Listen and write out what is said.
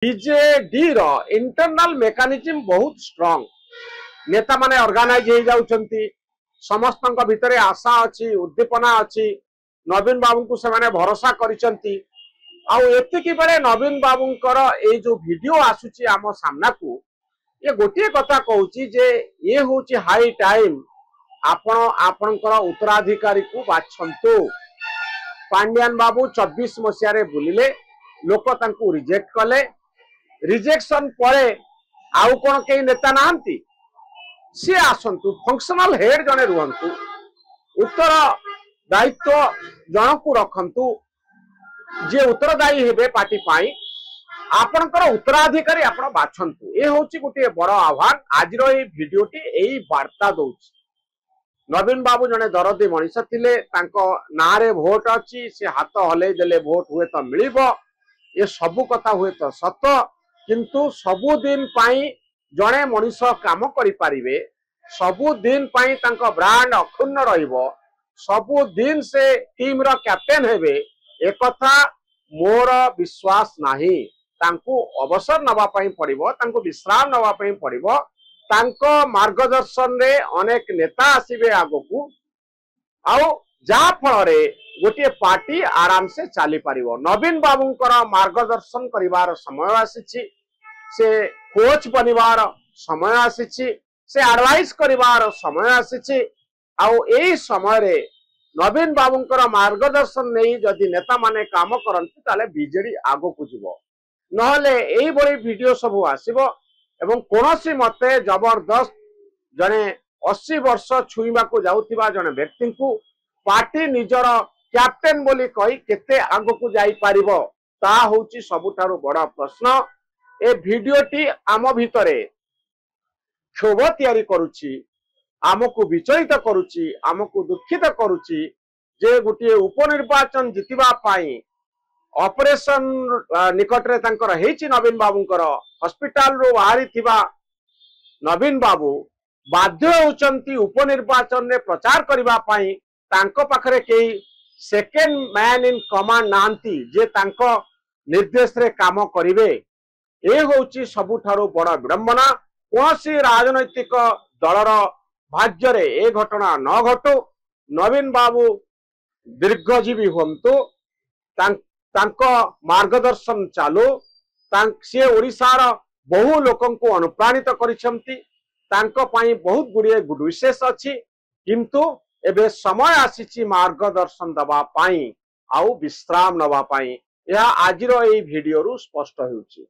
BJD रो internal mechanism बहुत strong. नेता माने ऑर्गेनाइज हो जाउछंती, समस्तक भितरे आशा अच्छी, उद्दीपना अच्छी। नवीन बाबू को से माने भरोसा करिसंती। आउ एतिकी बेले नवीन बाबूंकर ए जो वीडियो आसुची आम सामना को, ये गोटे कथा कहूची जे ये होची हाई टाइम आपण आपणकर उत्तराधिकारी को बाछंतु। पांड्यान बाबू 24 मसीह रे बुलिले, लोक तांको रिजेक्ट कले। रिजेक्शन परे आउ कोन के नेता नांती, सी आसंतु फंक्शनल हेड जने रुहंतु, उत्तर दायित्व जनकु रखंतु, जे उत्तरदायी हेबे पार्टी पाई आपणकर उत्तराधिकारी आपण बाछंतु। ए होची गोटे बड़ आह्वान। आजिरो ए भिडियोटी एई वार्ता दउछि। नवीन बाबू जने दरदी मनीष थिले, तांको नारे भोट अछि, से हाथ हलै देले भोट हुए तो मिलिबो। ये सबु कथा हुए तो सत, किंतु सबु दिन पाई जने मनीष काम करि पारिबे, सबु दिन पाई तांको ब्रांड अखुन्न रहिबो, सबु दिन से टीम रो कैप्टेन हेबे, ए कथा मोर विश्वास नाही। तांको अवसर नवा पाई पड़िबो, तांको विश्राम नवा पाई पड़िबो। तांको मार्गदर्शन रे अनेक नेता आसीबे आगोकू, आउ जा फल रे गोटे पार्टी आराम से चली पारिबो। नवीन बाबूंकर मार्गदर्शन करिवार समय आसीछि, से कोच बनिवार समय आसीछि, से एडवाइस करिवार समय आसीछि। आउ एई समय रे नवीन बाबूंकर मार्गदर्शन नहीं जदि नेता माने काम करंती ताले बीजेडी आगो को जीवो, नहले एई बड़ी वीडियो सब आसीबो। एवं कोनोसी मते जबरदस्त जने 80 वर्ष छुईबा को जाउथिबा जने व्यक्ति को पार्टी निजर कैप्टेन बोली कही केते आगो को जाई पारिबो, ता होची सबुठारु बड़ा प्रश्न। ए वीडियोटी आम भितरे क्षोभ तैयारी करुची, आमको विचलित करुची, आमको दुखित करुची जे गोटे उपनिर्वाचन जितिबा पाई ऑपरेशन निकट रे तांकर हेची। नवीन बाबूंकर हॉस्पिटल रो बाहरी थिबा नवीन बाबू बाध्य होचंती उपनिर्वाचन रे प्रचार करिबा पाई, तांको पाखरे केही सेकेंड मैन इन कमांड नांती जे तांको निर्देश रे काम करिवे। ए होची सबुठारु बड़ विडंबना। कोनसी राजनैतिक दलर भाग्य रे ए घटना न घटू। नवीन बाबू दीर्घजीवी हुंतु, तांको मार्गदर्शन चालू। सी ओडिशार बहु लोकन को अनुप्राणित करिसंती, तांको पाई बहुत गुड़िए गुड विशेष अछि, किंतु एबे समय आसीछि मार्गदर्शन दबा पाई आउ विश्राम नबा पाई। यह आजिरो एई वीडियो रु स्पष्ट होउछि।